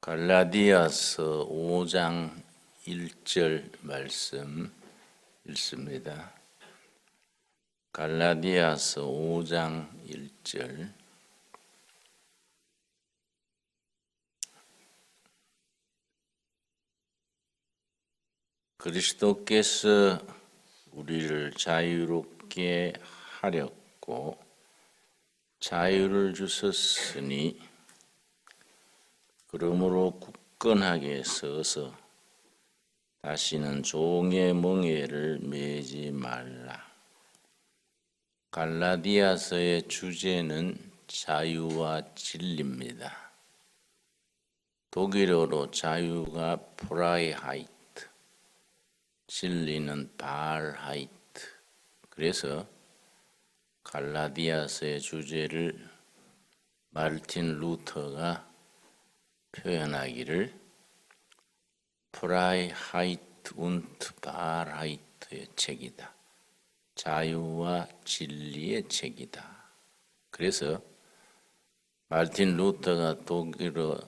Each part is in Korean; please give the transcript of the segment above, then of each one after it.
갈라디아서 5장 1절 말씀 읽습니다. 갈라디아서 5장 1절. 그리스도께서 우리를 자유롭게 하려고 자유를 주셨으니 그러므로 굳건하게 서서 다시는 종의 멍에를 매지 말라. 갈라디아서의 주제는 자유와 진리입니다. 독일어로 자유가 프라이하이트, 진리는 발하이트. 그래서 갈라디아서의 주제를 마르틴 루터가 표현하기를 프라이하이트 운트 발하이트의 책이다. 자유와 진리의 책이다. 그래서 마르틴 루터가 독일어로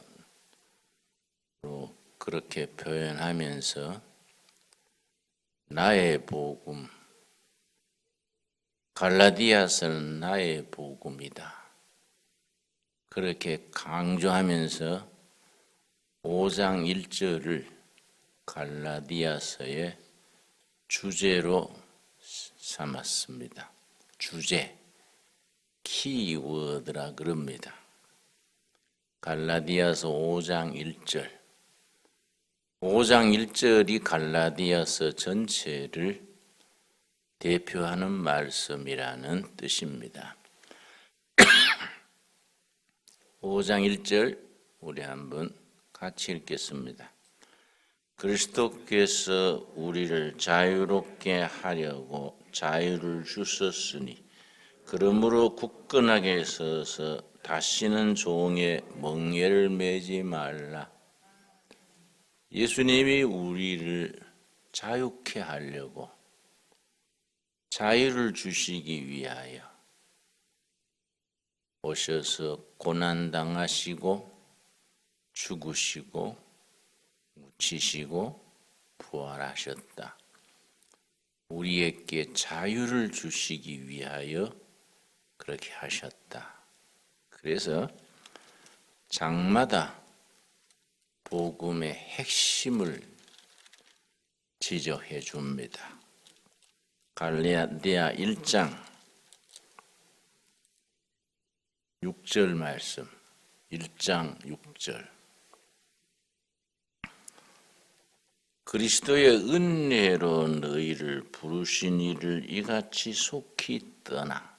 그렇게 표현하면서 나의 복음, 갈라디아서는 나의 복음이다. 그렇게 강조하면서 5장 1절을 갈라디아서의 주제로 삼았습니다. 주제, 키워드라 그럽니다. 갈라디아서 5장 1절. 5장 1절이 갈라디아서 전체를 대표하는 말씀이라는 뜻입니다. 5장 1절 우리 한번 같이 읽겠습니다. 그리스도께서 우리를 자유롭게 하려고 자유를 주셨으니 그러므로 굳건하게 서서 다시는 종의 멍에를 매지 말라. 예수님이 우리를 자유케 하려고 자유를 주시기 위하여 오셔서 고난당하시고 죽으시고 묻히시고 부활하셨다. 우리에게 자유를 주시기 위하여 그렇게 하셨다. 그래서 장마다 복음의 핵심을 지적해 줍니다. 갈라디아 1장 6절 말씀. 1장 6절. 그리스도의 은혜로 너희를 부르신 이를 이같이 속히 떠나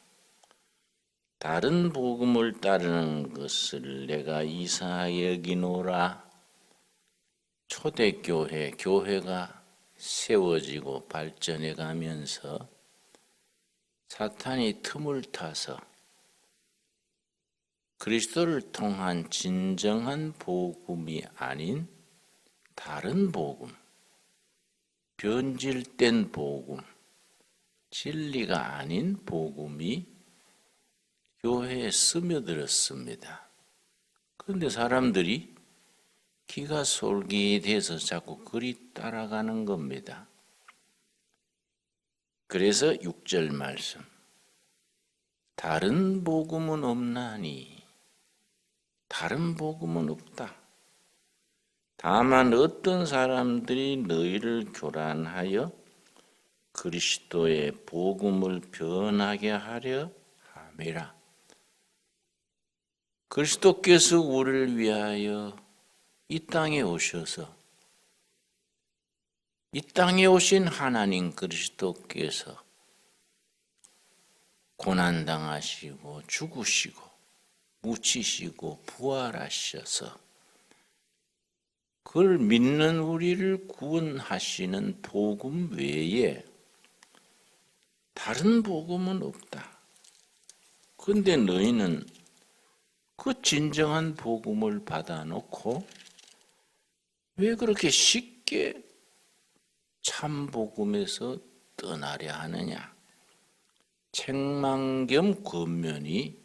다른 복음을 따르는 것을 내가 이상하게 여기노라. 초대교회, 교회가 세워지고 발전해 가면서 사탄이 틈을 타서 그리스도를 통한 진정한 복음이 아닌 다른 복음, 변질된 복음, 진리가 아닌 복음이 교회에 스며들었습니다. 그런데 사람들이 귀가 솔깃해서 자꾸 그리 따라가는 겁니다. 그래서 6절 말씀. 다른 복음은 없나니? 다른 복음은 없다. 다만 어떤 사람들이 너희를 교란하여 그리스도의 복음을 변하게 하려 함이라. 그리스도께서 우리를 위하여 이 땅에 오셔서 이 땅에 오신 하나님 그리스도께서 고난당하시고 죽으시고 묻히시고 부활하셔서 그걸 믿는 우리를 구원하시는 복음 외에 다른 복음은 없다. 그런데 너희는 그 진정한 복음을 받아놓고 왜 그렇게 쉽게 참 복음에서 떠나려 하느냐? 책망 겸 권면이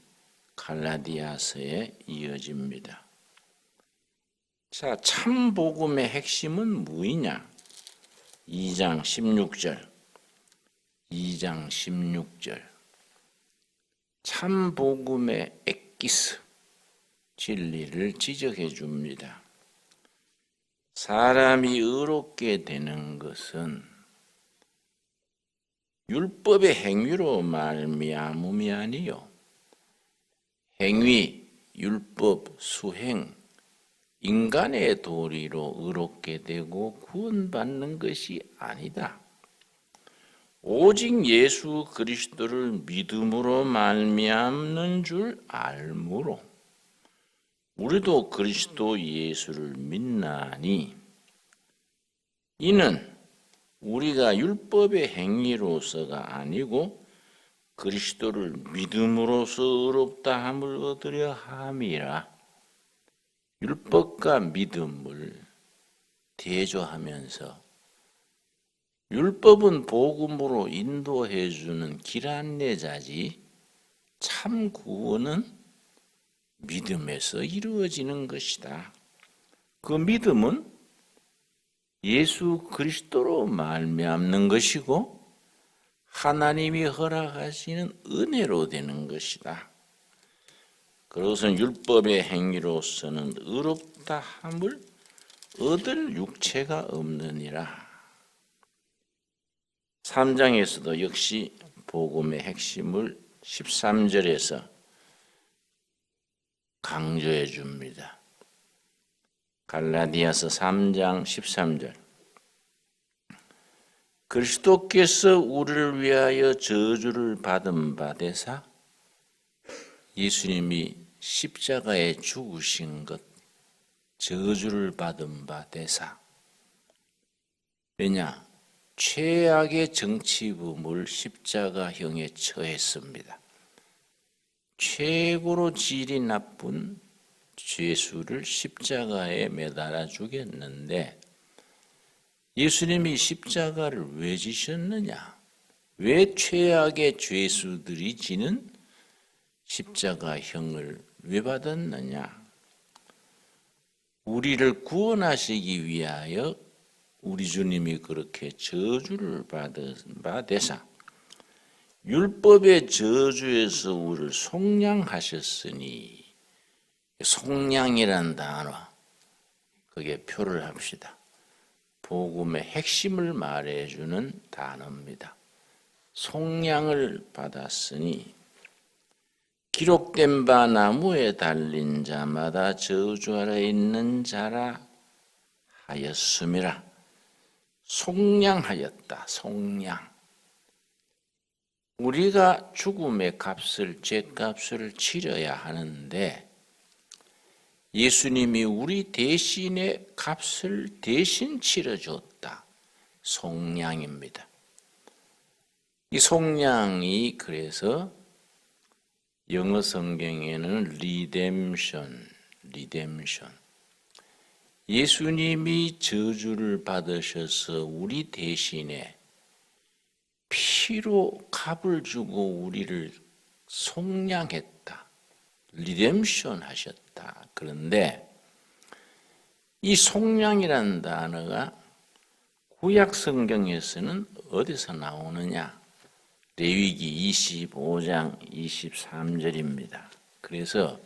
갈라디아서에 이어집니다. 자, 참 복음의 핵심은 무엇이냐? 2장 16절. 참 복음의 엑기스, 진리를 지적해 줍니다. 사람이 의롭게 되는 것은 율법의 행위로 말미암음이 아니요, 행위, 율법, 수행, 인간의 도리로 의롭게 되고 구원받는 것이 아니다. 오직 예수 그리스도를 믿음으로 말미암는 줄 알므로 우리도 그리스도 예수를 믿나니 이는 우리가 율법의 행위로서가 아니고 그리스도를 믿음으로써 의롭다 함을 얻으려 함이라. 율법과 믿음을 대조하면서 율법은 복음으로 인도해 주는 길 안내자지 참 구원은 믿음에서 이루어지는 것이다. 그 믿음은 예수 그리스도로 말미암는 것이고 하나님이 허락하시는 은혜로 되는 것이다. 그것은 율법의 행위로서는 의롭다 함을 얻을 육체가 없느니라. 3장에서도 역시 복음의 핵심을 13절에서 강조해 줍니다. 갈라디아서 3장 13절. 그리스도께서 우리를 위하여 저주를 받은 바 되사 예수님이 십자가에 죽으신 것, 저주를 받은 바 되사. 왜냐? 최악의 정치범을 십자가형에 처했습니다. 최고로 질이 나쁜 죄수를 십자가에 매달아 죽였는데 예수님이 십자가를 왜 지셨느냐? 왜 최악의 죄수들이 지는 십자가형을 왜 받았느냐? 우리를 구원하시기 위하여 우리 주님이 그렇게 저주를 받은 바 되사 율법의 저주에서 우리를 속량하셨으니, 속량이란 단어 그게 표를 합시다. 복음의 핵심을 말해주는 단어입니다. 속량을 받았으니 기록된 바 나무에 달린 자마다 저주 아래 있는 자라 하였음이라. 속량하였다. 속량. 우리가 죽음의 값을, 죄값을 치러야 하는데 예수님이 우리 대신의 값을 대신 치러줬다. 속량입니다. 이 속량이 그래서 영어 성경에는 redemption. 예수님이 저주를 받으셔서 우리 대신에 피로 값을 주고 우리를 속량했다. 리뎀션 하셨다. 그런데 이 속량이라는 단어가 구약 성경에서는 어디서 나오느냐? 레위기 25장 23절입니다. 그래서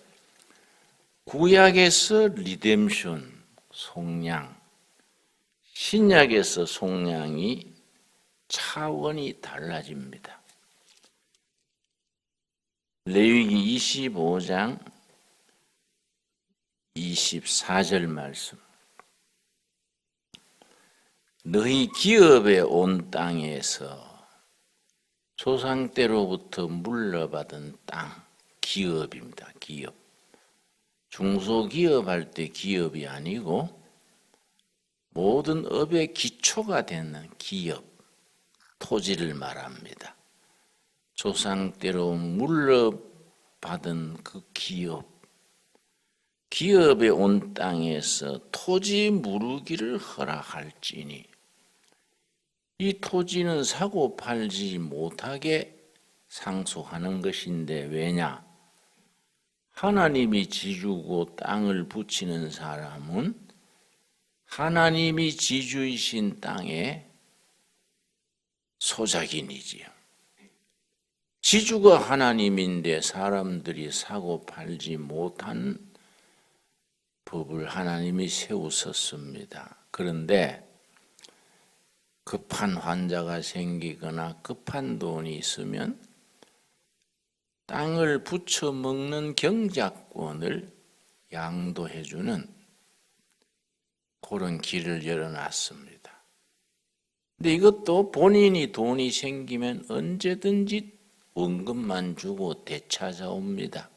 구약에서 리뎀션, 속량, 신약에서 속량이 차원이 달라집니다. 레위기 25장 24절 말씀. 너희 기업에 온 땅에서 조상 때로부터 물려받은 땅, 기업입니다. 기업. 중소기업 할 때 기업이 아니고 모든 업의 기초가 되는 기업, 토지를 말합니다. 조상 때로 물려받은 그 기업에 온 땅에서 토지 무르기를 허락할지니 이 토지는 사고 팔지 못하게 상속하는 것인데 왜냐? 하나님이 지주고 땅을 붙이는 사람은 하나님이 지주이신 땅의 소작인이지요. 지주가 하나님인데 사람들이 사고 팔지 못한 법을 하나님이 세우셨습니다. 그런데 급한 환자가 생기거나 급한 돈이 있으면 땅을 부쳐 먹는 경작권을 양도해주는 그런 길을 열어놨습니다. 근데 이것도 본인이 돈이 생기면 언제든지 원금만 주고 되찾아옵니다.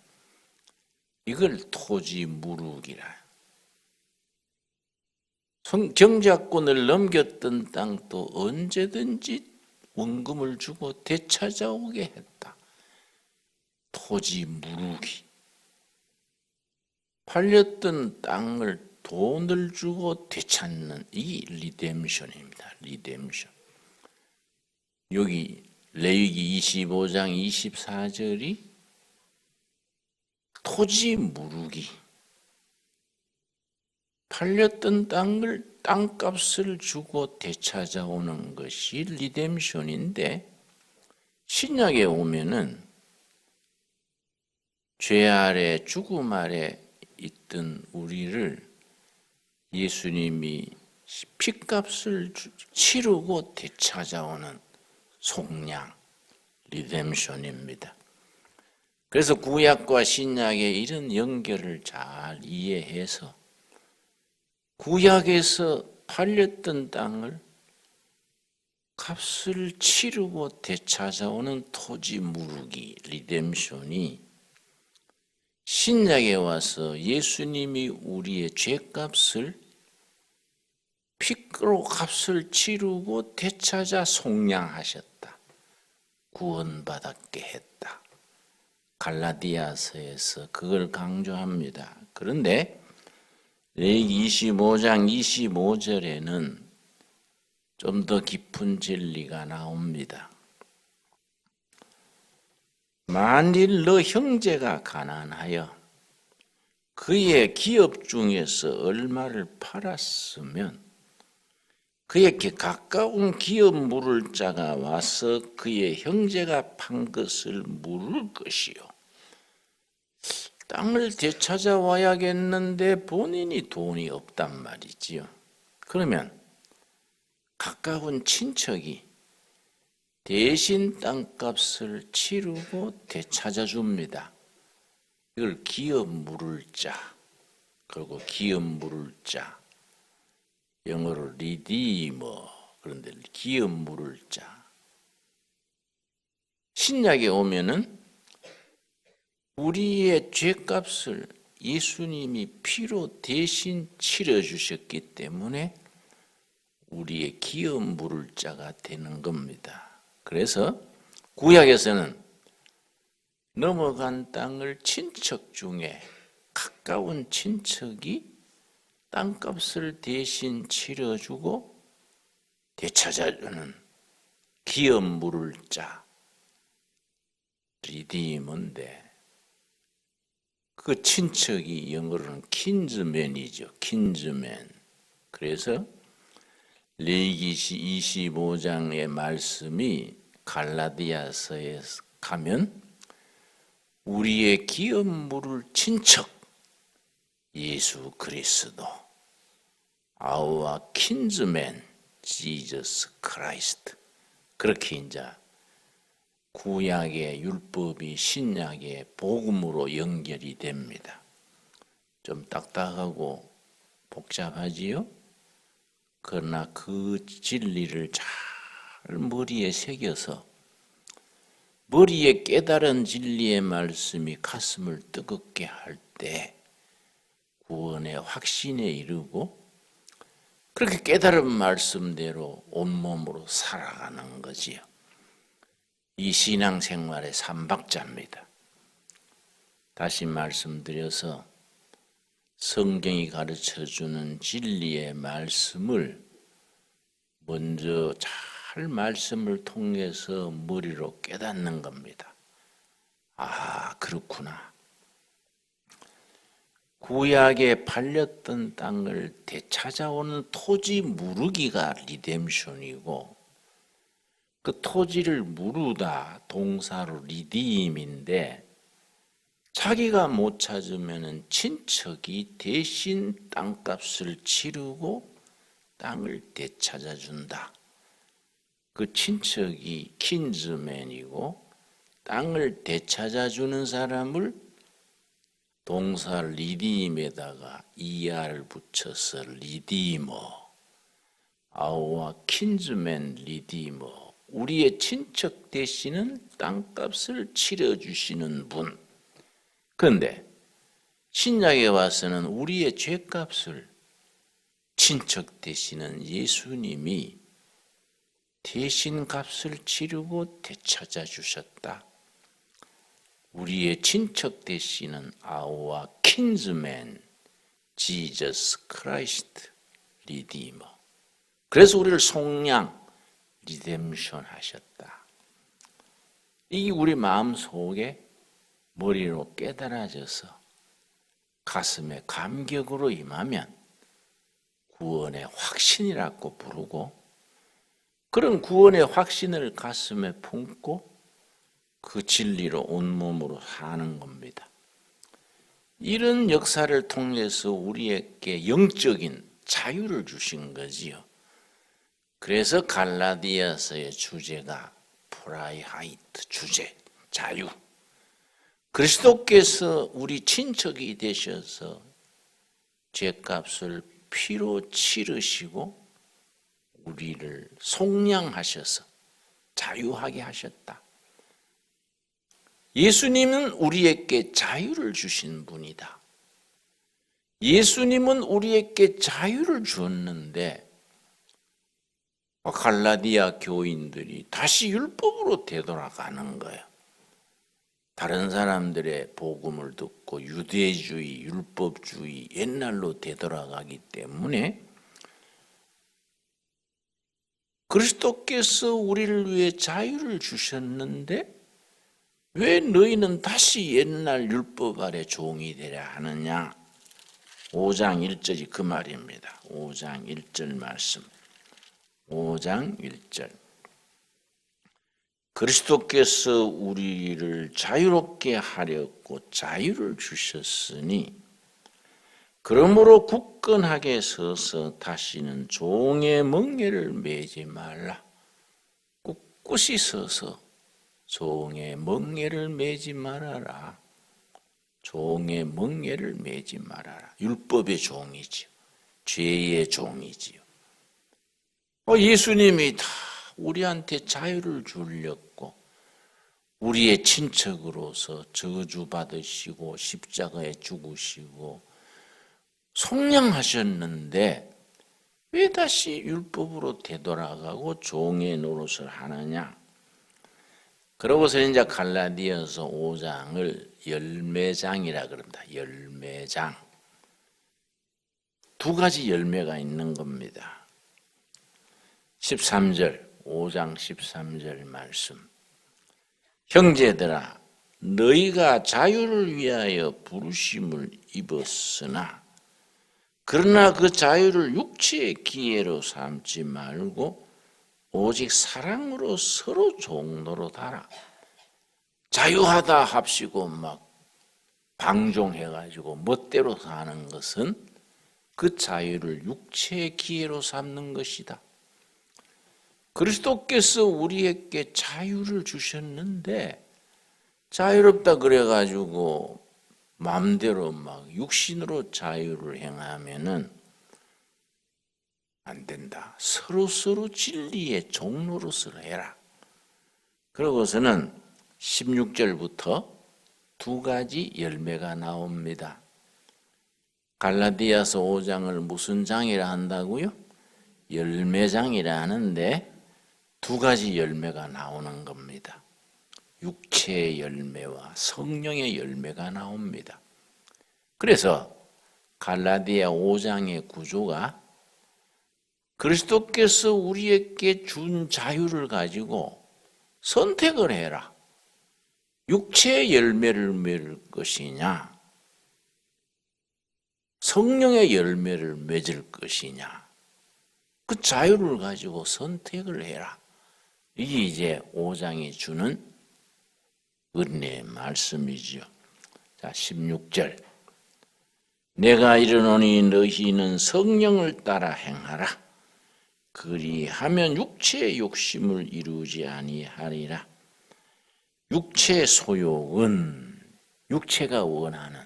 이걸 토지 무르기라. 경작권을 넘겼던 땅도 언제든지 원금을 주고 되찾아오게 했다. 토지 무르기. 팔렸던 땅을 돈을 주고 되찾는 이 리뎀션입니다. 리뎀션. 여기 레위기 25장 24절이 토지 무르기. 팔렸던 땅을 땅값을 주고 되찾아오는 것이 리뎀션인데 신약에 오면은 죄 아래 죽음 아래 있던 우리를 예수님이 피값을 치르고 되찾아오는 속량, 리뎀션입니다. 그래서 구약과 신약의 이런 연결을 잘 이해해서 구약에서 팔렸던 땅을 값을 치르고 되찾아오는 토지 무르기, 리뎀션이 신약에 와서 예수님이 우리의 죄값을 피로 값을 치르고 되찾아 속량하셨다. 구원받았게 했다. 갈라디아서에서 그걸 강조합니다. 그런데 레위기 25장 25절에는 좀 더 깊은 진리가 나옵니다. 만일 너 형제가 가난하여 그의 기업 중에서 얼마를 팔았으면 그에게 가까운 기업 물을 자가 와서 그의 형제가 판 것을 물을 것이요. 땅을 되찾아와야겠는데 본인이 돈이 없단 말이지요. 그러면 가까운 친척이 대신 땅값을 치르고 되찾아줍니다. 이걸 기업 물을 자, 그리고 기업 물을 자, 영어로 리디머, 그런데 기업 물을 자. 신약에 오면은 우리의 죄값을 예수님이 피로 대신 치러주셨기 때문에 우리의 기업 물을 자가 되는 겁니다. 그래서 구약에서는 넘어간 땅을 친척 중에 가까운 친척이 땅값을 대신 치러주고 되찾아주는 기업 물을 자, 리디머인데 그 친척이 영어로는 킨즈맨이죠. 킨즈맨. 그래서 레위기 25장의 말씀이 갈라디아서에 가면 우리의 기업 물을 친척 예수 그리스도 Our kinsman Jesus Christ 그렇게 이제 구약의 율법이 신약의 복음으로 연결이 됩니다. 좀 딱딱하고 복잡하지요? 그러나 그 진리를 잘 머리에 새겨서 머리에 깨달은 진리의 말씀이 가슴을 뜨겁게 할 때 구원의 확신에 이르고 그렇게 깨달은 말씀대로 온몸으로 살아가는 거지요. 이 신앙생활의 삼박자입니다. 다시 말씀드려서 성경이 가르쳐주는 진리의 말씀을 먼저 잘 말씀을 통해서 머리로 깨닫는 겁니다. 아, 그렇구나. 구약에 팔렸던 땅을 되찾아오는 토지 무르기가 리뎀션이고, 그 토지를 무르다 동사로 리디임인데, 자기가 못 찾으면 친척이 대신 땅값을 치르고 땅을 되찾아준다. 그 친척이 킨즈맨이고 땅을 되찾아주는 사람을 동사 리디임에다가 ER 붙여서 리디머, 아우와 킨즈맨 리디머, 우리의 친척 되시는 땅값을 치러주시는 분. 그런데 신약에 와서는 우리의 죄값을 친척 되시는 예수님이 대신 값을 치르고 되찾아 주셨다. 우리의 친척 되시는 아우와 킨즈맨 지저스 크라이스트 리디머. 그래서 우리를 속량 리뎀션 하셨다. 이게 우리 마음속에 머리로 깨달아져서 가슴에 감격으로 임하면 구원의 확신이라고 부르고, 그런 구원의 확신을 가슴에 품고 그 진리로 온몸으로 사는 겁니다. 이런 역사를 통해서 우리에게 영적인 자유를 주신 거지요. 그래서 갈라디아서의 주제가 프라이하이트, 주제, 자유. 그리스도께서 우리 친척이 되셔서 죄값을 피로 치르시고 우리를 속량하셔서 자유하게 하셨다. 예수님은 우리에게 자유를 주신 분이다. 예수님은 우리에게 자유를 주었는데 갈라디아 교인들이 다시 율법으로 되돌아가는 거예요. 다른 사람들의 복음을 듣고 유대주의, 율법주의 옛날로 되돌아가기 때문에 그리스도께서 우리를 위해 자유를 주셨는데 왜 너희는 다시 옛날 율법 아래 종이 되려 하느냐? 5장 1절이 그 말입니다. 5장 1절 말씀. 5장 1절. 그리스도께서 우리를 자유롭게 하려고 자유를 주셨으니 그러므로 굳건하게 서서 다시는 종의 멍에를 매지 말라. 꿋꿋이 서서 종의 멍에를 매지 말아라. 종의 멍에를 매지 말아라. 율법의 종이지요. 죄의 종이지요. 예수님이 다 우리한테 자유를 주려고 우리의 친척으로서 저주받으시고 십자가에 죽으시고 속량하셨는데 왜 다시 율법으로 되돌아가고 종의 노릇을 하느냐? 그러고서 이제 갈라디아서 5장을 열매장이라 그럽니다. 열매장. 두 가지 열매가 있는 겁니다. 13절, 5장 13절 말씀. 형제들아, 너희가 자유를 위하여 부르심을 입었으나 그러나 그 자유를 육체의 기회로 삼지 말고 오직 사랑으로 서로 종노릇하라. 자유하다 합시고 막 방종해가지고 멋대로 사는 것은 그 자유를 육체의 기회로 삼는 것이다. 그리스도께서 우리에게 자유를 주셨는데 자유롭다 그래가지고 마음대로 막 육신으로 자유를 행하면은 안 된다. 서로 진리의 종노릇을 해라. 그러고서는 16절부터 두 가지 열매가 나옵니다. 갈라디아서 5장을 무슨 장이라 한다고요? 열매장이라 하는데 두 가지 열매가 나오는 겁니다. 육체의 열매와 성령의 열매가 나옵니다. 그래서 갈라디아 5장의 구조가 그리스도께서 우리에게 준 자유를 가지고 선택을 해라. 육체의 열매를 맺을 것이냐, 성령의 열매를 맺을 것이냐, 그 자유를 가지고 선택을 해라. 이게 이제 5장이 주는 은혜의 말씀이죠. 자, 16절. 내가 이르노니 너희는 성령을 따라 행하라. 그리하면 육체의 욕심을 이루지 아니하리라. 육체의 소욕은 육체가 원하는,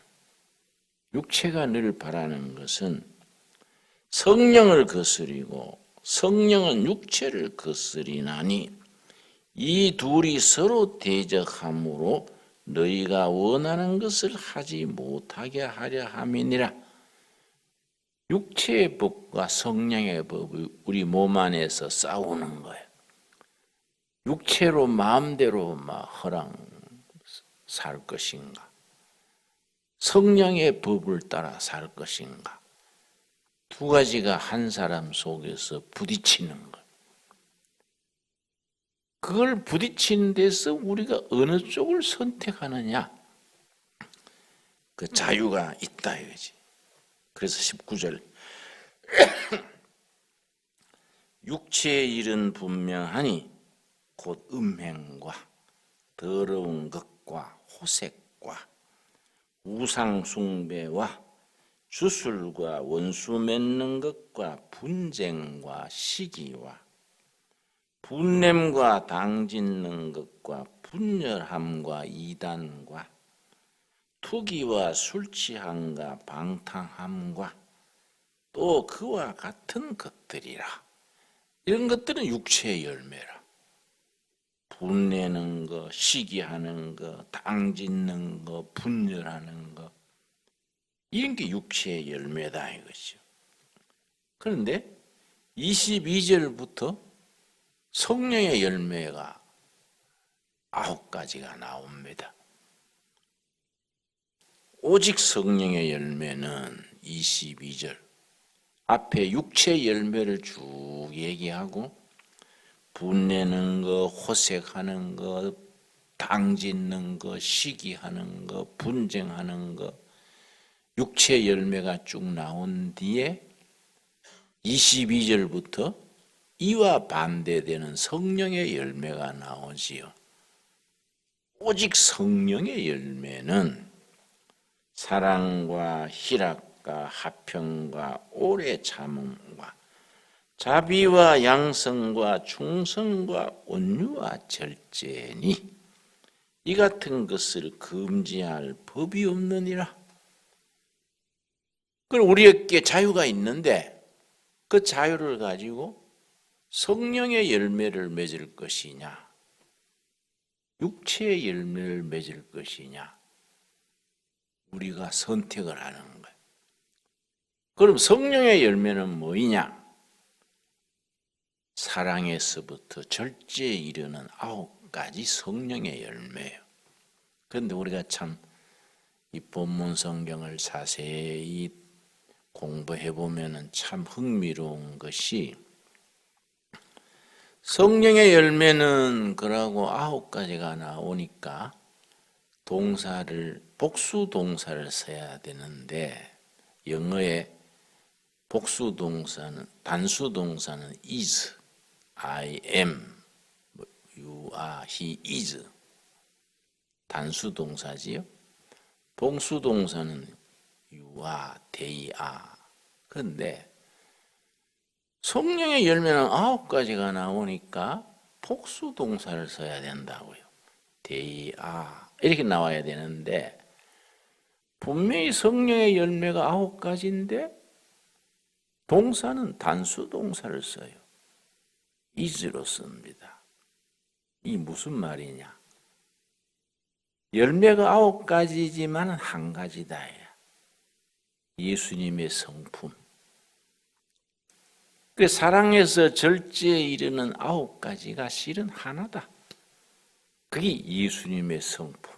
육체가 늘 바라는 것은 성령을 거스리고 성령은 육체를 거스리나니 이 둘이 서로 대적함으로 너희가 원하는 것을 하지 못하게 하려 함이니라. 육체의 법과 성령의 법이 우리 몸 안에서 싸우는 거예요. 육체로 마음대로 막 살 것인가, 성령의 법을 따라 살 것인가, 두 가지가 한 사람 속에서 부딪히는 것. 그걸 부딪히는 데서 우리가 어느 쪽을 선택하느냐, 그 자유가 있다 이거지. 그래서 19절 육체의 일은 분명하니 곧 음행과 더러운 것과 호색과 우상 숭배와 주술과 원수 맺는 것과 분쟁과 시기와 분냄과 당짓는 것과 분열함과 이단과 투기와 술취함과 방탕함과 또 그와 같은 것들이라. 이런 것들은 육체의 열매라. 분내는 거, 시기하는 거, 당짓는 거, 분열하는 거, 이런 게 육체의 열매다 이거죠. 그런데 22절부터 성령의 열매가 9가지가 나옵니다. 오직 성령의 열매는 22절 앞에 육체의 열매를 쭉 얘기하고 분내는 거, 호색하는 거, 당짓는 거, 시기하는 거, 분쟁하는 거, 육체의 열매가 쭉 나온 뒤에 22절부터 이와 반대되는 성령의 열매가 나오지요. 오직 성령의 열매는 사랑과 희락과 화평과 오래 참음과 자비와 양성과 충성과 온유와 절제니 이 같은 것을 금지할 법이 없느니라. 그럼 우리에게 자유가 있는데 그 자유를 가지고 성령의 열매를 맺을 것이냐, 육체의 열매를 맺을 것이냐, 우리가 선택을 하는 거예요. 그럼 성령의 열매는 뭐이냐? 사랑에서부터 절제에 이르는 9가지 성령의 열매예요. 그런데 우리가 참 이 본문 성경을 자세히 공부해 보면은 참 흥미로운 것이 성령의 열매는 그러고 9가지가 나오니까 동사를 복수 동사를 써야 되는데 영어의 복수 동사는 단수 동사는 is, I am, you are, he is 단수 동사지요. 복수 동사는 you are, they are. 그런데 성령의 열매는 9가지가 나오니까 복수 동사를 써야 된다고요. they are 이렇게 나와야 되는데 분명히 성령의 열매가 9가지인데 동사는 단수 동사를 써요. is로 씁니다. 이 무슨 말이냐? 열매가 9가지지만 한 가지다. 예수님의 성품. 그 사랑에서 절제에 이르는 9가지가 실은 하나다. 그게 예수님의 성품.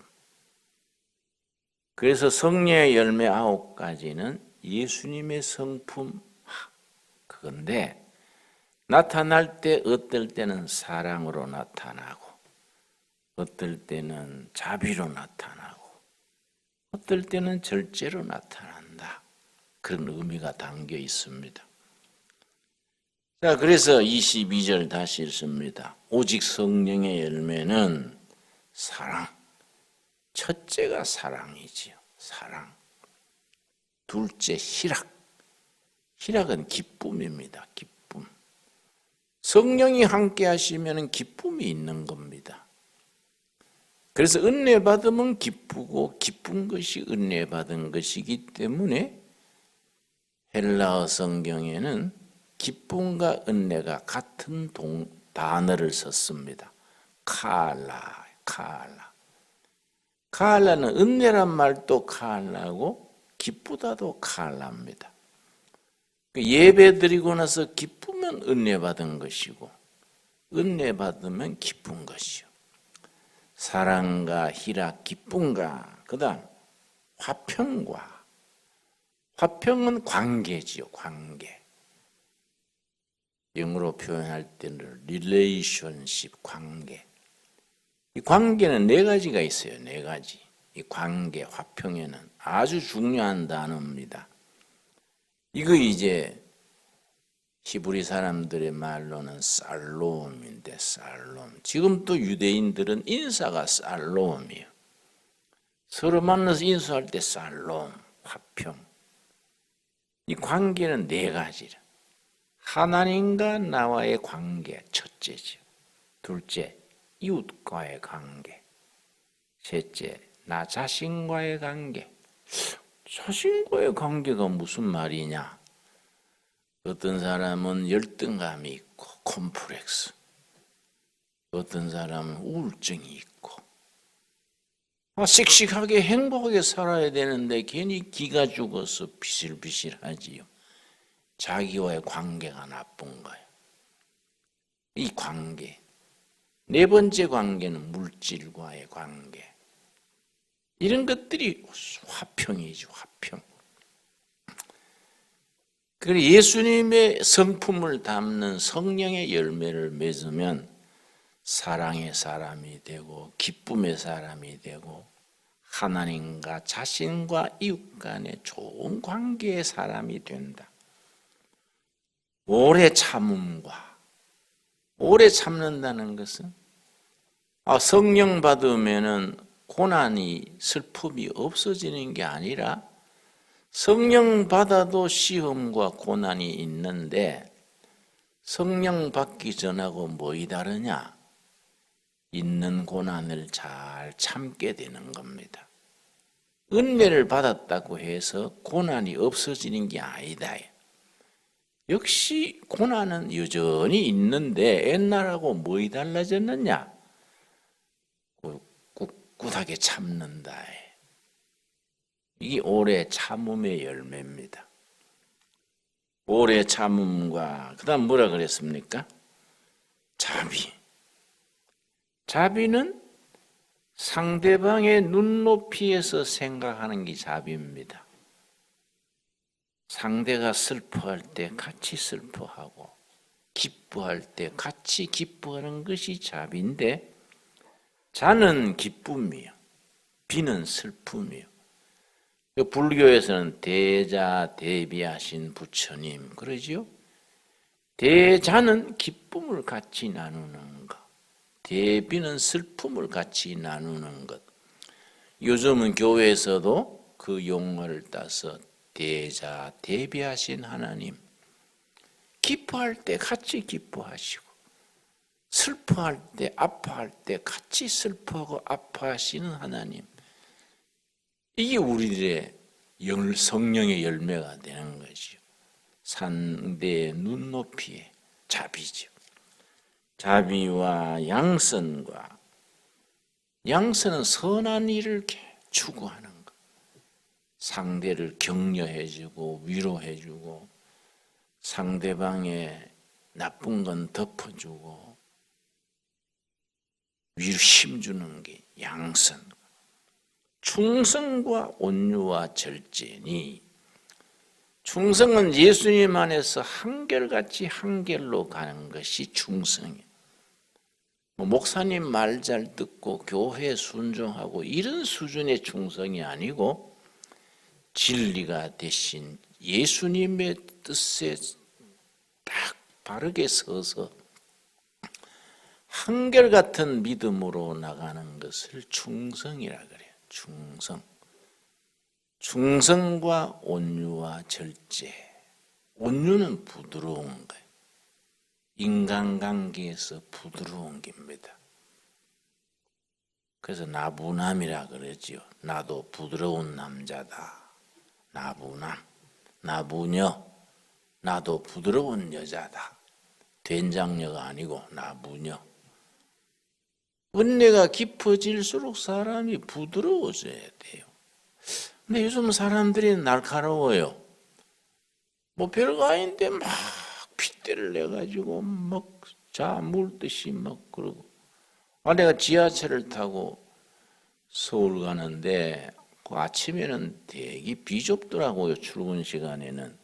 그래서 성령의 열매 9가지는 예수님의 성품 그건데, 나타날 때 어떨 때는 사랑으로 나타나고, 어떨 때는 자비로 나타나고, 어떨 때는 절제로 나타난다. 그런 의미가 담겨 있습니다. 자, 그래서 22절 다시 읽습니다. 오직 성령의 열매는 사랑. 첫째가 사랑이지요. 사랑. 둘째 희락. 희락은 기쁨입니다. 기쁨. 성령이 함께 하시면 기쁨이 있는 겁니다. 그래서 은혜 받으면 기쁘고 기쁜 것이 은혜 받은 것이기 때문에 헬라어 성경에는 기쁨과 은혜가 같은 단어를 썼습니다. 카알라, 카알라. 카알라는 은혜란 말도 카알라고 기쁘다도 카알라입니다. 예배 드리고 나서 기쁘면 은혜 받은 것이고 은혜 받으면 기쁜 것이요. 사랑과 희락, 기쁨과 그다음 화평과, 화평은 관계지요. 관계. 영어로 표현할 때는 relationship, 관계. 이 관계는 4가지가 있어요. 4가지. 이 관계, 화평에는 아주 중요한 단어입니다. 이거 이제 히브리 사람들의 말로는 살롬인데, 살롬. 지금 또 유대인들은 인사가 살롬이에요. 서로 만나서 인수할 때 살롬, 화평. 이 관계는 4가지라. 하나님과 나와의 관계, 첫째죠. 둘째, 이웃과의 관계. 셋째, 나 자신과의 관계. 자신과의 관계가 무슨 말이냐? 어떤 사람은 열등감이 있고 콤플렉스, 어떤 사람은 우울증이 있고 씩씩하게 행복하게 살아야 되는데 괜히 기가 죽어서 비실비실하지요. 자기와의 관계가 나쁜 거예요. 이 관계. 4번째 관계는 물질과의 관계. 이런 것들이 화평이죠. 화평. 그리고 예수님의 성품을 담는 성령의 열매를 맺으면 사랑의 사람이 되고 기쁨의 사람이 되고 하나님과 자신과 이웃 간의 좋은 관계의 사람이 된다. 오래 참음과, 오래 참는다는 것은 성령 받으면은 고난이, 슬픔이 없어지는 게 아니라 성령 받아도 시험과 고난이 있는데 성령 받기 전하고 뭐이 다르냐? 있는 고난을 잘 참게 되는 겁니다. 은혜를 받았다고 해서 고난이 없어지는 게 아니다. 역시 고난은 여전히 있는데 옛날하고 뭐이 달라졌느냐? 꿋꿋하게 참는다. 이게 오래 참음의 열매입니다. 오래 참음과 그 다음 뭐라 그랬습니까? 자비. 자비는 상대방의 눈높이에서 생각하는 게 자비입니다. 상대가 슬퍼할 때 같이 슬퍼하고 기뻐할 때 같이 기뻐하는 것이 자비인데, 자는 기쁨이요, 비는 슬픔이요. 불교에서는 대자 대비하신 부처님 그러지요. 대자는 기쁨을 같이 나누는 것, 대비는 슬픔을 같이 나누는 것. 요즘은 교회에서도 그 용어를 따서 대자 대비하신 하나님, 기뻐할 때 같이 기뻐하시고 슬퍼할 때, 아파할 때 같이 슬퍼하고 아파하시는 하나님. 이게 우리들의 성령의 열매가 되는 것이죠. 상대의 눈높이에 자비죠. 자비와 양선과, 양선은 선한 일을 추구하는 것. 상대를 격려해주고 위로해주고 상대방의 나쁜 건 덮어주고 위로 힘주는 게 양선. 충성과 온유와 절제니, 충성은 예수님 안에서 한결같이 한결로 가는 것이 충성이에요. 목사님 말 잘 듣고 교회 순종하고 이런 수준의 충성이 아니고 진리가 되신 예수님의 뜻에 딱 바르게 서서 한결같은 믿음으로 나가는 것을 충성이라 그래요. 충성. 충성과 온유와 절제. 온유는 부드러운 거예요. 인간관계에서 부드러운 겁니다. 그래서 나부남이라 그러지요. 나도 부드러운 남자다. 나부남, 나부녀, 나도 부드러운 여자다. 된장녀가 아니고 나부녀. 은혜가 깊어질수록 사람이 부드러워져야 돼요. 근데 요즘 사람들이 날카로워요. 뭐 별거 아닌데 막 핏대를 내가지고 막 자 물듯이 막 그러고. 내가 지하철을 타고 서울 가는데 그 아침에는 되게 비좁더라고요. 출근 시간에는.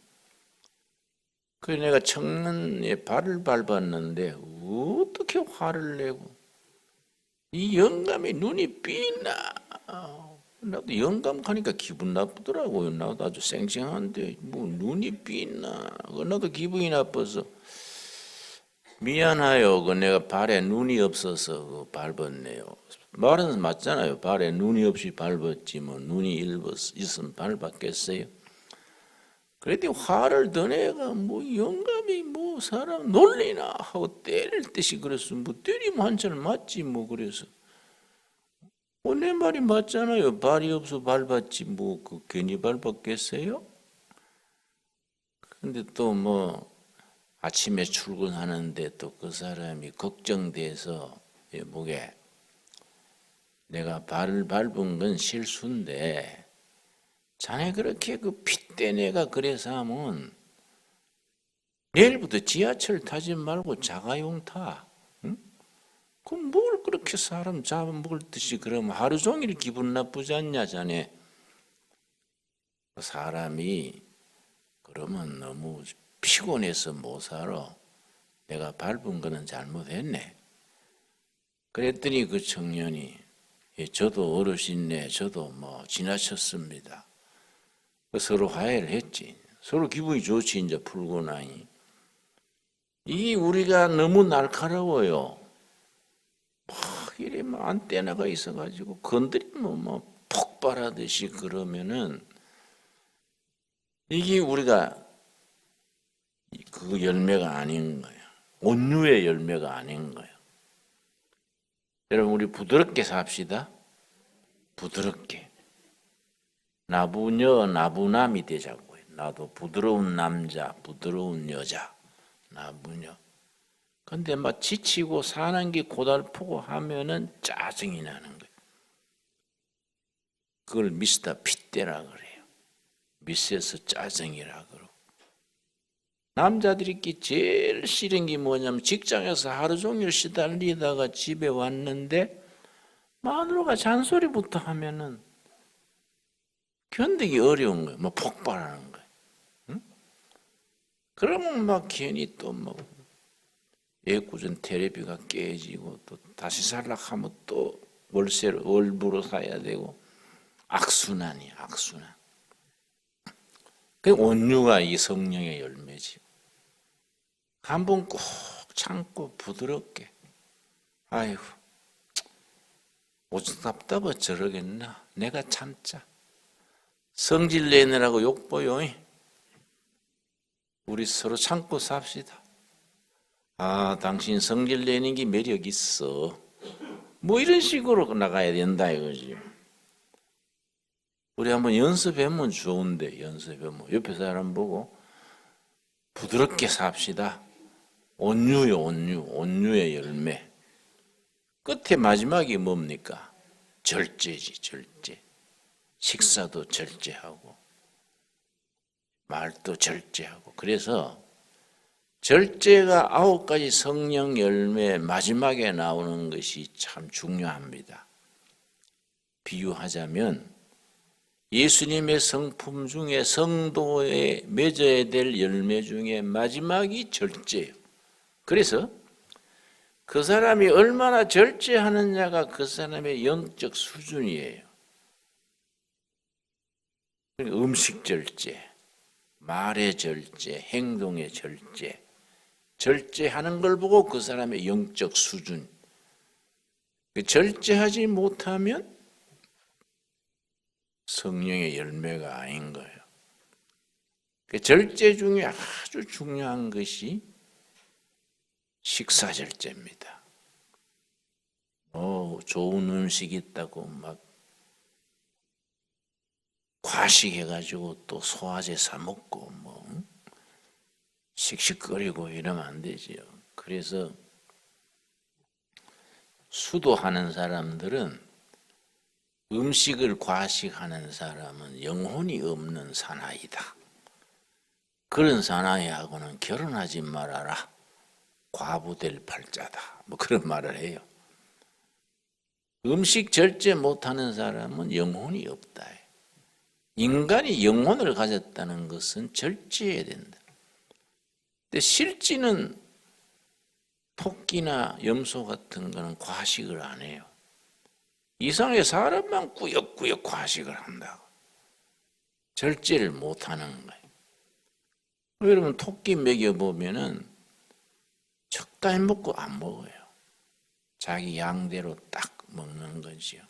그래서 내가 청년에 발을 밟았는데 어떻게 화를 내고 이 영감이 눈이 삐나. 나도 영감 가니까 기분 나쁘더라고요. 나도 아주 쌩쌩한데 뭐 눈이 삐나. 나도 기분이 나빠서 미안해요. 내가 발에 눈이 없어서 밟았네요. 말은 맞잖아요. 발에 눈이 없이 밟았지 뭐 눈이 있으면 밟았겠어요. 그래도 화를 더 내가 뭐 영감이 뭐 사람 놀리나 하고 때릴 듯이 그랬어. 뭐 때리면 한참 맞지 뭐. 그래서 내 말이 맞잖아요. 발이 없어 밟았지 뭐 괜히 밟았겠어요? 근데 또 뭐 아침에 출근하는데 또 그 사람이 걱정돼서 뭐게 내가 발을 밟은 건 실수인데 자네 그렇게 핏대내가 그래서 하면 내일부터 지하철 타지 말고 자가용 타. 응? 그럼 뭘 그렇게 사람 잡아먹을 듯이 그러면 하루 종일 기분 나쁘지 않냐 자네. 사람이 그러면 너무 피곤해서 못 살아. 내가 밟은 거는 잘못했네. 그랬더니 그 청년이 저도 어르신네. 저도 뭐 지나쳤습니다. 서로 화해를 했지. 서로 기분이 좋지 이제 풀고 나니. 이 우리가 너무 날카로워요. 막 이래 막 안떼나가 있어가지고 건드리면 뭐 폭발하듯이 그러면은 이게 우리가 그 열매가 아닌 거예요. 온유의 열매가 아닌 거예요. 여러분 우리 부드럽게 삽시다. 부드럽게. 나부녀 나부남이 되자고요. 나도 부드러운 남자 부드러운 여자 나부녀. 근데 막 지치고 사는 게 고달프고 하면은 짜증이 나는 거예요. 그걸 미스터 핏대라 그래요. 미세스 짜증이라 그러고. 남자들이 제일 싫은 게 뭐냐면 직장에서 하루 종일 시달리다가 집에 왔는데 마누라가 잔소리부터 하면은 견디기 어려운 거예요. 뭐 폭발하는 거예요. 응? 그러면 막 괜히 또 뭐 애꿎은 텔레비가 깨지고 또 다시 살락하면 또 월세를 월부로 사야 되고 악순환이 악순환. 그 온유가 이 성령의 열매지. 한 번 꼭 참고 부드럽게. 아이고 오죽 답답해 저러겠나. 내가 참자. 성질 내느라고 욕보요. 우리 서로 참고 삽시다. 당신 성질 내는 게 매력 있어. 뭐 이런 식으로 나가야 된다 이거지. 우리 한번 연습해보면 좋은데 연습해보면 옆에 사람 보고 부드럽게 삽시다. 온유요 온유의 열매. 끝에 마지막이 뭡니까? 절제지 절제. 식사도 절제하고 말도 절제하고. 그래서 절제가 9가지 성령 열매 마지막에 나오는 것이 참 중요합니다. 비유하자면 예수님의 성품 중에 성도에 맺어야 될 열매 중에 마지막이 절제예요. 그래서 그 사람이 얼마나 절제하느냐가 그 사람의 영적 수준이에요. 음식 절제, 말의 절제, 행동의 절제, 절제하는 걸 보고 그 사람의 영적 수준. 절제하지 못하면 성령의 열매가 아닌 거예요. 절제 중에 아주 중요한 것이 식사 절제입니다. 좋은 음식 있다고 막 과식해가지고 또 소화제 사 먹고 뭐 씩씩거리고 이러면 안 되지요. 그래서 수도하는 사람들은 음식을 과식하는 사람은 영혼이 없는 사나이다. 그런 사나이하고는 결혼하지 말아라. 과부될 팔자다. 뭐 그런 말을 해요. 음식 절제 못하는 사람은 영혼이 없다. 인간이 영혼을 가졌다는 것은 절제해야 된다. 근데 실제는 토끼나 염소 같은 거는 과식을 안 해요. 이상하게 사람만 꾸역꾸역 과식을 한다고. 절제를 못하는 거예요. 여러분 토끼 먹여보면은 적당히 먹고 안 먹어요. 자기 양대로 딱 먹는 거지요.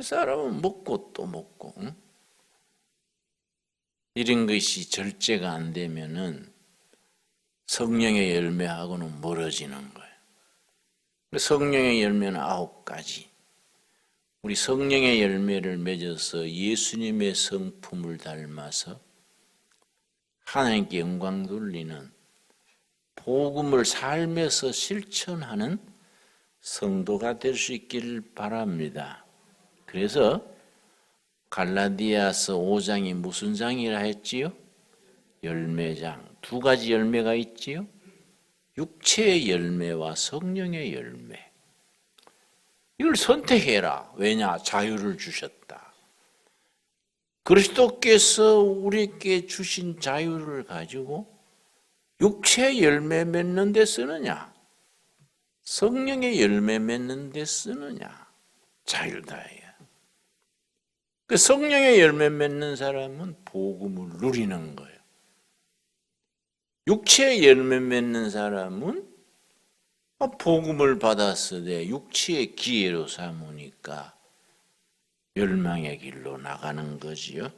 사람은 먹고 또 먹고, 응? 이런 것이 절제가 안 되면은 성령의 열매하고는 멀어지는 거예요. 성령의 열매는 9가지. 우리 성령의 열매를 맺어서 예수님의 성품을 닮아서 하나님께 영광 돌리는 복음을 삶에서 실천하는 성도가 될 수 있기를 바랍니다. 그래서 갈라디아서 5장이 무슨 장이라 했지요? 열매장. 2가지 열매가 있지요? 육체의 열매와 성령의 열매. 이걸 선택해라. 왜냐? 자유를 주셨다. 그리스도께서 우리에게 주신 자유를 가지고 육체의 열매 맺는 데 쓰느냐? 성령의 열매 맺는 데 쓰느냐? 자유다야. 그 성령의 열매 맺는 사람은 복음을 누리는 거예요. 육체의 열매 맺는 사람은 복음을 받았으되 육체의 기회로 삼으니까 멸망의 길로 나가는 거지요.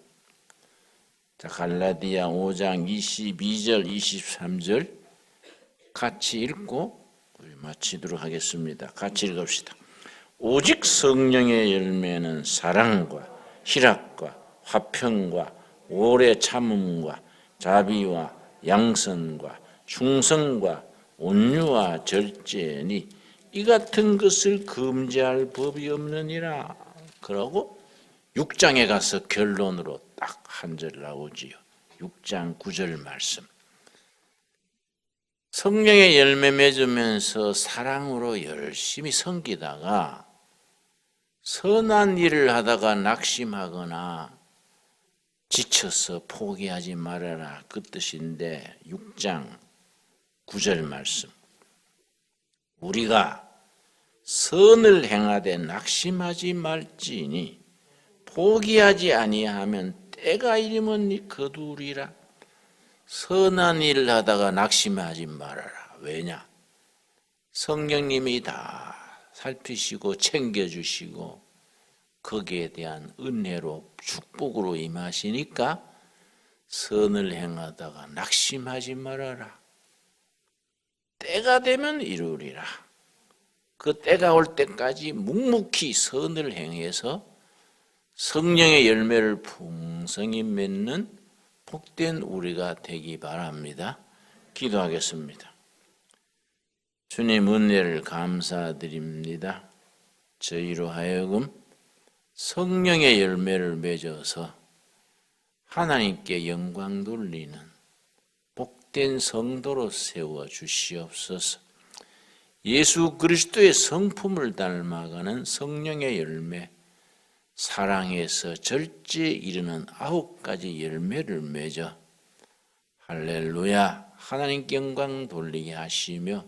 자, 갈라디아 5장 22절 23절 같이 읽고 마치도록 하겠습니다. 같이 읽읍시다. 오직 성령의 열매는 사랑과 희락과 화평과 오래 참음과 자비와 양선과 충성과 온유와 절제니 이 같은 것을 금지할 법이 없느니라. 그러고 6장에 가서 결론으로 딱 한 절 나오지요. 6장 9절 말씀. 성령의 열매 맺으면서 사랑으로 열심히 섬기다가 선한 일을 하다가 낙심하거나 지쳐서 포기하지 말아라. 그 뜻인데 6장 9절 말씀. 우리가 선을 행하되 낙심하지 말지니 포기하지 아니하면 때가 이르면 거두리라. 선한 일을 하다가 낙심하지 말아라. 왜냐? 성령님이 다 살피시고 챙겨주시고 거기에 대한 은혜로 축복으로 임하시니까 선을 행하다가 낙심하지 말아라. 때가 되면 이루리라. 그 때가 올 때까지 묵묵히 선을 행해서 성령의 열매를 풍성히 맺는 복된 우리가 되기 바랍니다. 기도하겠습니다. 주님 은혜를 감사드립니다. 저희로 하여금 성령의 열매를 맺어서 하나님께 영광 돌리는 복된 성도로 세워 주시옵소서. 예수 그리스도의 성품을 닮아가는 성령의 열매, 사랑에서 절제에 이르는 9가지 열매를 맺어 할렐루야 하나님께 영광 돌리게 하시며,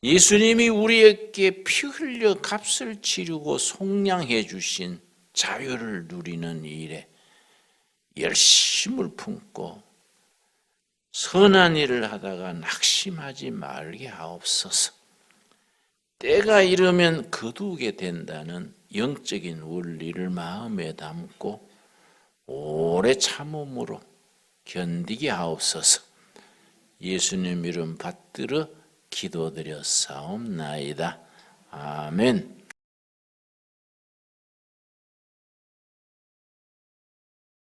예수님이 우리에게 피 흘려 값을 치르고 속량해 주신 자유를 누리는 일에 열심을 품고 선한 일을 하다가 낙심하지 말게 하옵소서. 때가 이르면 거두게 된다는 영적인 원리를 마음에 담고 오래 참음으로 견디게 하옵소서. 예수님 이름 받들어 기도드려 사옵나이다. 아멘.